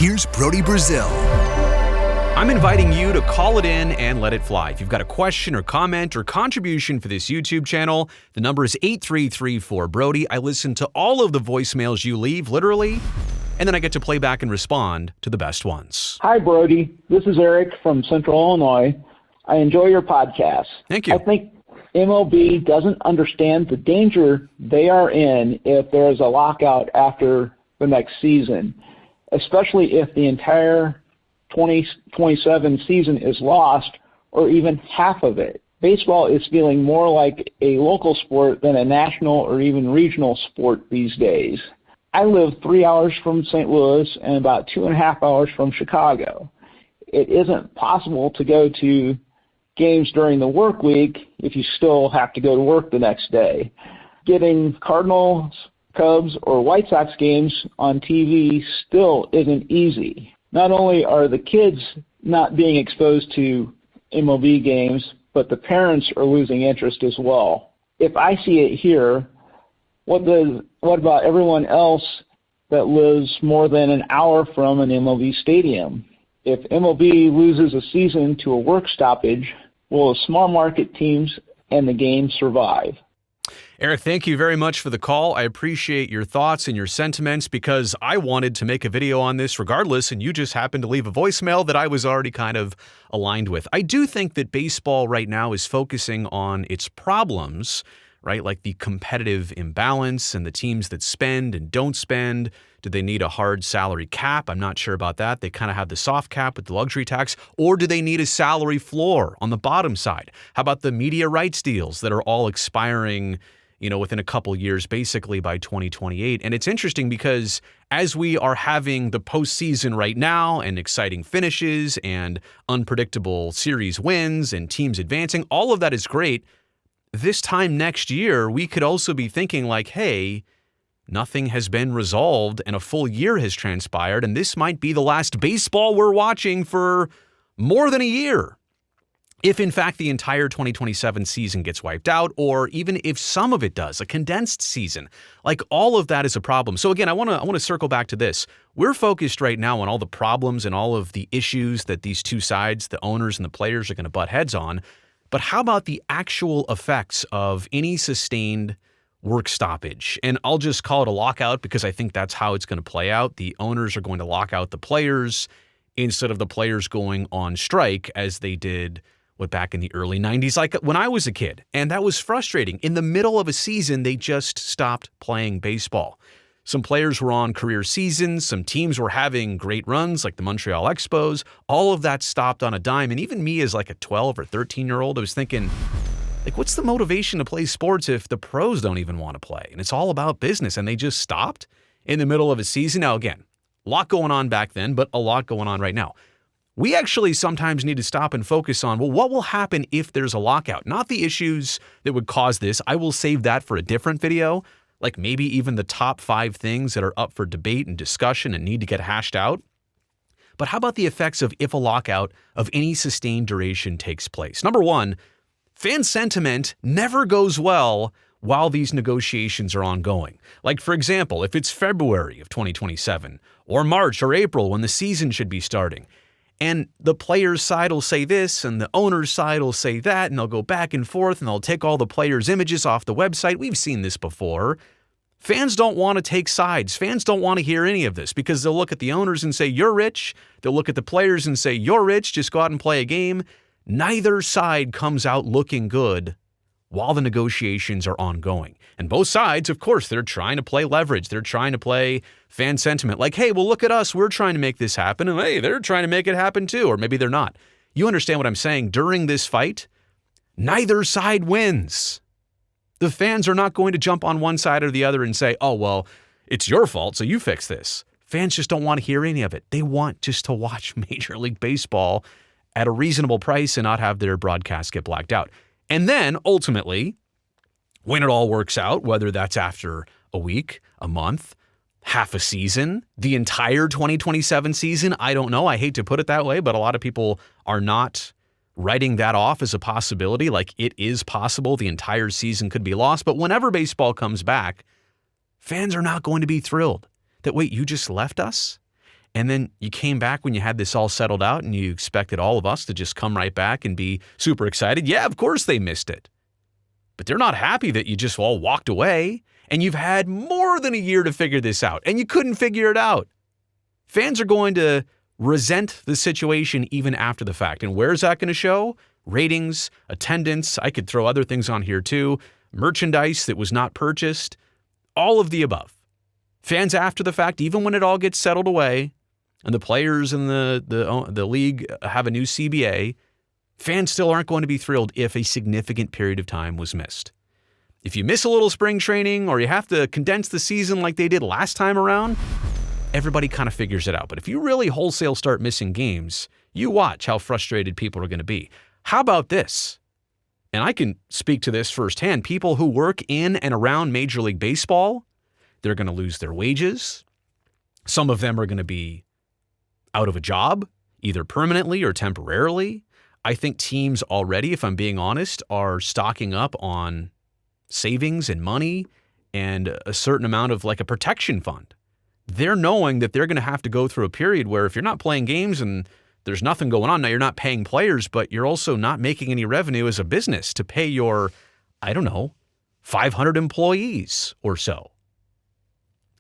Here's Brody Brazil. I'm inviting you to call it in and let it fly. If you've got a question or comment or contribution for this YouTube channel, the number is 833-4-BRODY. I listen to all of the voicemails you leave, literally, and then I get to play back and respond to the best ones. Hi, Brody. This is Eric from Central Illinois. I enjoy your podcast. Thank you. I think MLB doesn't understand the danger they are in if there is a lockout after the next season, especially if the entire 2027 season is lost or even half of it. Baseball is feeling more like a local sport than a national or even regional sport these days. I live 3 hours from St. Louis and about 2.5 hours from Chicago. It isn't possible to go to games during the work week if you still have to go to work the next day. Getting Cardinals, Cubs, or White Sox games on TV still isn't easy. Not only are the kids not being exposed to MLB games, but the parents are losing interest as well. If I see it here, what about everyone else that lives more than an hour from an MLB stadium? If MLB loses a season to a work stoppage, will the small market teams and the game survive? Eric, thank you very much for the call. I appreciate your thoughts and your sentiments because I wanted to make a video on this regardless, and you just happened to leave a voicemail that I was already kind of aligned with. I do think that baseball right now is focusing on its problems, right? Like the competitive imbalance and the teams that spend and don't spend. Do they need a hard salary cap? I'm not sure about that. They kind of have the soft cap with the luxury tax. Or do they need a salary floor on the bottom side? How about the media rights deals that are all expiring, within a couple years, basically by 2028. And it's interesting because as we are having the postseason right now and exciting finishes and unpredictable series wins and teams advancing, all of that is great. This time next year, we could also be thinking like, hey, nothing has been resolved and a full year has transpired, and this might be the last baseball we're watching for more than a year. If, in fact, the entire 2027 season gets wiped out, or even if some of it does, a condensed season, like all of that is a problem. So again, I want to circle back to this. We're focused right now on all the problems and all of the issues that these two sides, the owners and the players, are going to butt heads on. But how about the actual effects of any sustained work stoppage? And I'll just call it a lockout because I think that's how it's going to play out. The owners are going to lock out the players instead of the players going on strike as they did back in the early 90s, like when I was a kid. And that was frustrating. In the middle of a season, they just stopped playing baseball. Some players were on career seasons. Some teams were having great runs like the Montreal Expos. All of that stopped on a dime. And even me as like a 12 or 13-year-old, I was thinking, like, what's the motivation to play sports if the pros don't even want to play? And it's all about business. And they just stopped in the middle of a season. Now, again, a lot going on back then, but a lot going on right now. We actually sometimes need to stop and focus on, well, what will happen if there's a lockout? Not the issues that would cause this. I will save that for a different video, like maybe even the top 5 things that are up for debate and discussion and need to get hashed out. But how about the effects of if a lockout of any sustained duration takes place? Number one, fan sentiment never goes well while these negotiations are ongoing. Like, for example, if it's February of 2027 or March or April when the season should be starting, and the players' side will say this, and the owner's side will say that, and they'll go back and forth, and they'll take all the players' images off the website. We've seen this before. Fans don't want to take sides. Fans don't want to hear any of this because they'll look at the owners and say, you're rich. They'll look at the players and say, you're rich. Just go out and play a game. Neither side comes out looking good while the negotiations are ongoing. And both sides, of course, they're trying to play leverage. They're trying to play fan sentiment. Like, hey, well, look at us. We're trying to make this happen. And hey, they're trying to make it happen too. Or maybe they're not. You understand what I'm saying? During this fight, neither side wins. The fans are not going to jump on one side or the other and say, oh, well, it's your fault, so you fix this. Fans just don't want to hear any of it. They want just to watch Major League Baseball at a reasonable price and not have their broadcast get blacked out. And then, ultimately, when it all works out, whether that's after a week, a month, half a season, the entire 2027 season, I don't know. I hate to put it that way, but a lot of people are not writing that off as a possibility. Like, it is possible the entire season could be lost. But whenever baseball comes back, fans are not going to be thrilled that, wait, you just left us? And then you came back when you had this all settled out and you expected all of us to just come right back and be super excited. Yeah, of course they missed it. But they're not happy that you just all walked away and you've had more than a year to figure this out and you couldn't figure it out. Fans are going to resent the situation even after the fact. And where's that going to show? Ratings, attendance. I could throw other things on here too. Merchandise that was not purchased. All of the above. Fans after the fact, even when it all gets settled away and the players and the league have a new CBA, fans still aren't going to be thrilled if a significant period of time was missed. If you miss a little spring training or you have to condense the season like they did last time around, everybody kind of figures it out. But if you really wholesale start missing games, you watch how frustrated people are going to be. How about this? And I can speak to this firsthand. People who work in and around Major League Baseball, they're going to lose their wages. Some of them are going to be out of a job, either permanently or temporarily. I think teams already, if I'm being honest, are stocking up on savings and money and a certain amount of like a protection fund. They're knowing that they're going to have to go through a period where if you're not playing games and there's nothing going on, now you're not paying players, but you're also not making any revenue as a business to pay your, 500 employees or so.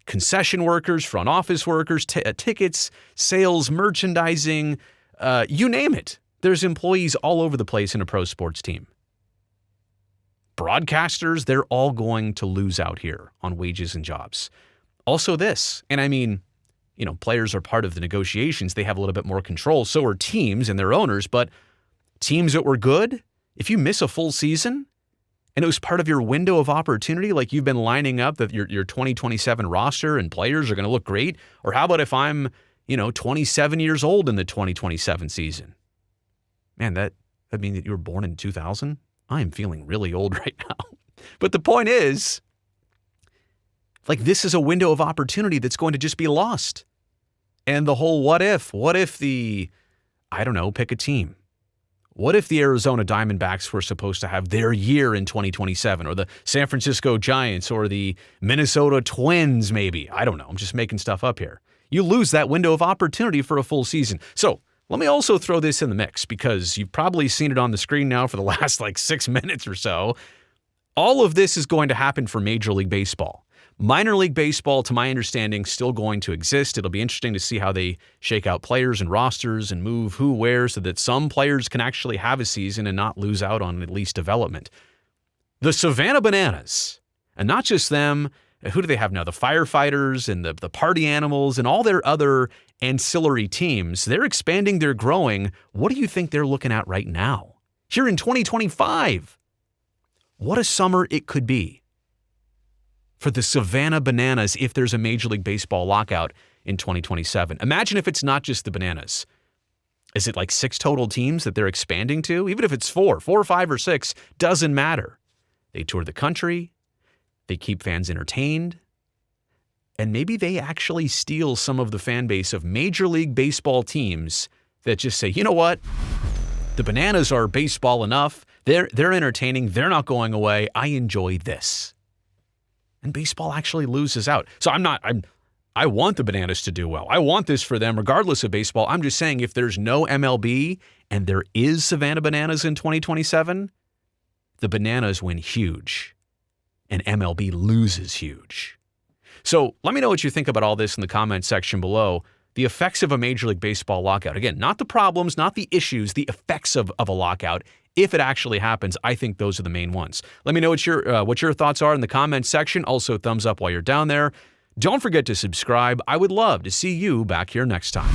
Concession workers, front office workers, tickets, sales, merchandising, you name it. There's employees all over the place in a pro sports team. Broadcasters, they're all going to lose out here on wages and jobs. Also this, and I mean, players are part of the negotiations. They have a little bit more control. So are teams and their owners, but teams that were good, if you miss a full season and it was part of your window of opportunity, like you've been lining up that your 2027 roster and players are going to look great, or how about if I'm, 27 years old in the 2027 season? Man, that means that you were born in 2000? I am feeling really old right now. But the point is, this is a window of opportunity that's going to just be lost. And the whole what if pick a team. What if the Arizona Diamondbacks were supposed to have their year in 2027, or the San Francisco Giants, or the Minnesota Twins maybe? I don't know. I'm just making stuff up here. You lose that window of opportunity for a full season. So let me also throw this in the mix because you've probably seen it on the screen now for the last 6 minutes or so. All of this is going to happen for Major League Baseball. Minor League Baseball, to my understanding, still going to exist. It'll be interesting to see how they shake out players and rosters and move who where so that some players can actually have a season and not lose out on at least development. The Savannah Bananas, and not just them, who do they have now? The Firefighters and the Party Animals and all their other ancillary teams. They're expanding, they're growing. What do you think they're looking at right now? Here in 2025, what a summer it could be for the Savannah Bananas if there's a Major League Baseball lockout in 2027. Imagine if it's not just the Bananas. Is it 6 total teams that they're expanding to? Even if it's 4 or 5 or 6, doesn't matter. They tour the country. They keep fans entertained. And maybe they actually steal some of the fan base of Major League Baseball teams that just say, you know what? The Bananas are baseball enough. They're entertaining. They're not going away. I enjoy this. And baseball actually loses out. So I want the Bananas to do well. I want this for them regardless of baseball. I'm just saying if there's no MLB and there is Savannah Bananas in 2027, the Bananas win huge and MLB loses huge. So let me know what you think about all this in the comments section below. The effects of a Major League Baseball lockout. Again, not the problems, not the issues, the effects of a lockout. If it actually happens, I think those are the main ones. Let me know what your thoughts are in the comments section. Also, thumbs up while you're down there. Don't forget to subscribe. I would love to see you back here next time.